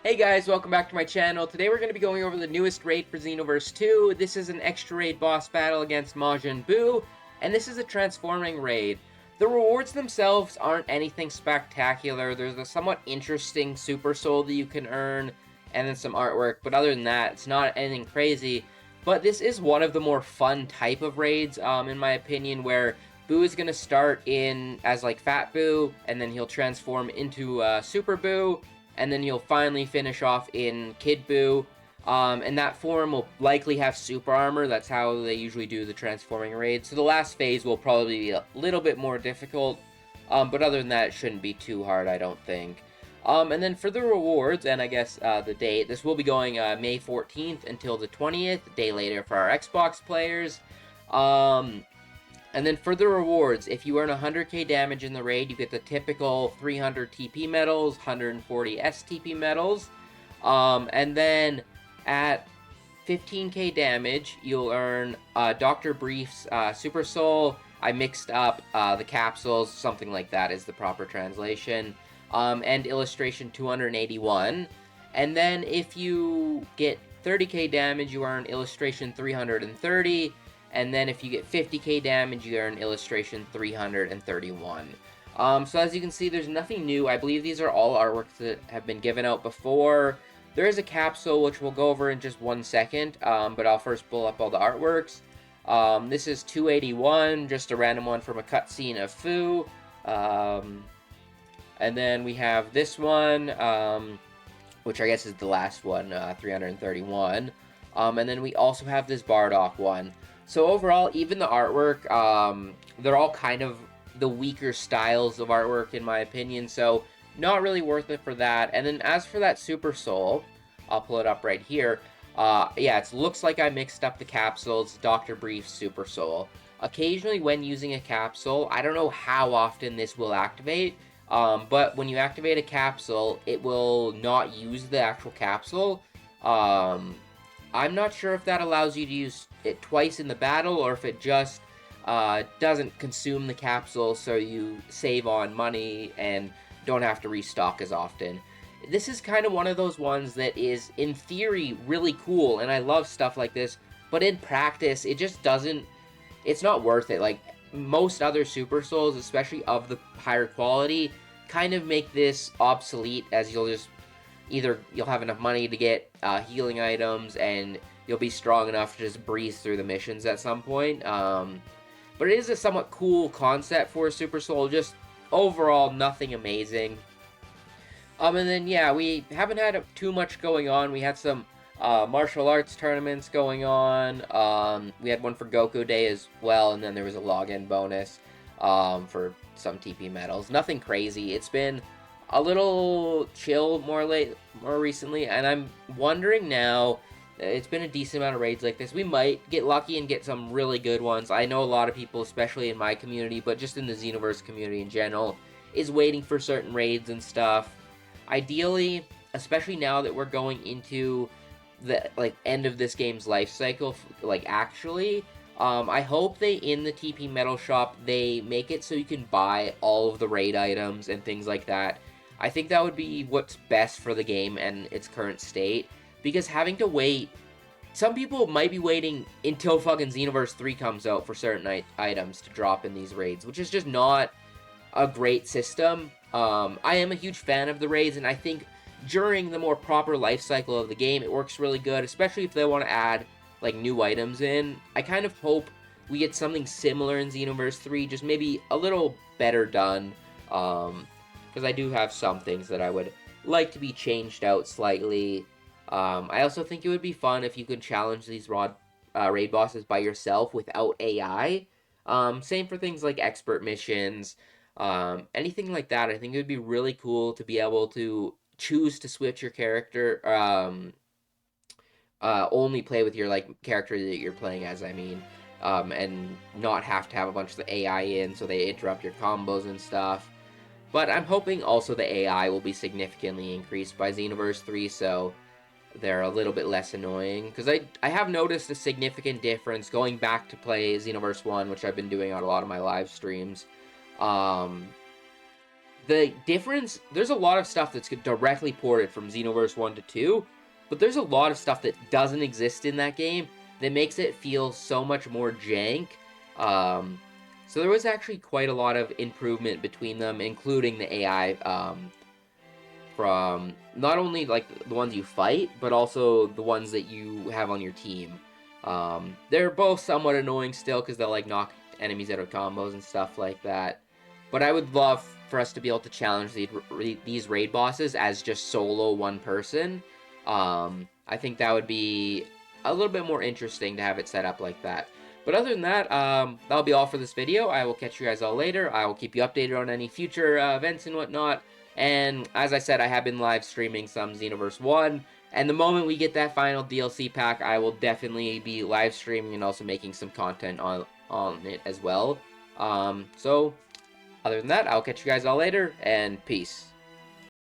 Hey guys, welcome back to my channel. Today we're going to be going over the newest raid for Xenoverse 2. This is an extra raid boss battle against Majin Buu, and this is a transforming raid. The rewards themselves aren't anything spectacular. There's a somewhat interesting super soul that you can earn, and then some artwork, but other than that, it's not anything crazy. But this is one of the more fun type of raids, in my opinion, where Buu is going to start in as like Fat Buu, and then he'll transform into Super Buu, and then you'll finally finish off in Kid Buu. And that form will likely have super armor. That's how they usually do the transforming raid. So the last phase will probably be a little bit more difficult. But other than that, it shouldn't be too hard, I don't think. And then for the rewards, and I guess the date, this will be going May 14th until the 20th, a day later for our Xbox players. And then for the rewards, if you earn 100k damage in the raid, you get the typical 300 TP medals, 140 STP medals. And then at 15k damage, you'll earn Dr. Brief's Super Soul. I mixed up the capsules, something like that is the proper translation. And Illustration 281. And then if you get 30k damage, you earn Illustration 330. And then if you get 50k damage, you earn Illustration 331. So as you can see, there's nothing new. I believe these are all artworks that have been given out before. There is a capsule, which we'll go over in just 1 second, but I'll first pull up all the artworks. This is 281, just a random one from a cutscene of Fu. And then we have this one, which I guess is the last one, 331. And then we also have this Bardock one. So overall, even the artwork, they're all kind of the weaker styles of artwork in my opinion, so not really worth it for that. And then as for that Super Soul, I'll pull it up right here. Yeah, it looks like I mixed up the capsules, Dr. Brief's Super Soul. Occasionally when using a capsule, I don't know how often this will activate, but when you activate a capsule, it will not use the actual capsule. I'm not sure if that allows you to use it twice in the battle, or if it just doesn't consume the capsule, so you save on money and don't have to restock as often. This is kind of one of those ones that is, in theory, really cool, and I love stuff like this, but in practice, it just doesn't, it's not worth it. Like, most other Super Souls, especially of the higher quality, kind of make this obsolete, as you'll just either you'll have enough money to get healing items, and you'll be strong enough to just breeze through the missions at some point. But it is a somewhat cool concept for a Super Soul, just overall nothing amazing. And then, yeah, we haven't had too much going on. We had some martial arts tournaments going on. We had one for Goku Day as well, and then there was a login bonus for some TP medals. Nothing crazy. It's been a little chill more recently, and I'm wondering now, it's been a decent amount of raids like this, we might get lucky and get some really good ones. I know a lot of people, especially in my community, but just in the Xenoverse community in general, is waiting for certain raids and stuff. Ideally, especially now that we're going into the end of this game's life cycle, actually, I hope they, in the TP Metal Shop, they make it so you can buy all of the raid items and things like that. I think that would be what's best for the game and its current state, because having to wait, some people might be waiting until fucking Xenoverse 3 comes out for certain items to drop in these raids, which is just not a great system. I am a huge fan of the raids, and I think during the more proper life cycle of the game, it works really good, especially if they want to add like new items in. I kind of hope we get something similar in Xenoverse 3, just maybe a little better done. Because I do have some things that I would like to be changed out slightly. I also think it would be fun if you could challenge these raid bosses by yourself without AI. Same for things like expert missions, anything like that. I think it would be really cool to be able to choose to switch your character, only play with your character that you're playing as, I mean, and not have to have a bunch of the AI in so they interrupt your combos and stuff. But I'm hoping also the AI will be significantly increased by Xenoverse 3, so they're a little bit less annoying. Because I have noticed a significant difference going back to play Xenoverse 1, which I've been doing on a lot of my live streams. the difference, there's a lot of stuff that's directly ported from Xenoverse 1 to 2, but there's a lot of stuff that doesn't exist in that game that makes it feel so much more jank. So there was actually quite a lot of improvement between them, including the AI, from not only like the ones you fight, but also the ones that you have on your team. They're both somewhat annoying still because they'll like knock enemies out of combos and stuff like that. But I would love for us to be able to challenge these raid bosses as just solo one person. I think that would be a little bit more interesting to have it set up like that. But other than that, that'll be all for this video. I will catch you guys all later. I will keep you updated on any future events and whatnot. And as I said, I have been live streaming some Xenoverse 1. And the moment we get that final DLC pack, I will definitely be live streaming and also making some content on it as well. So, other than that, I'll catch you guys all later, and peace.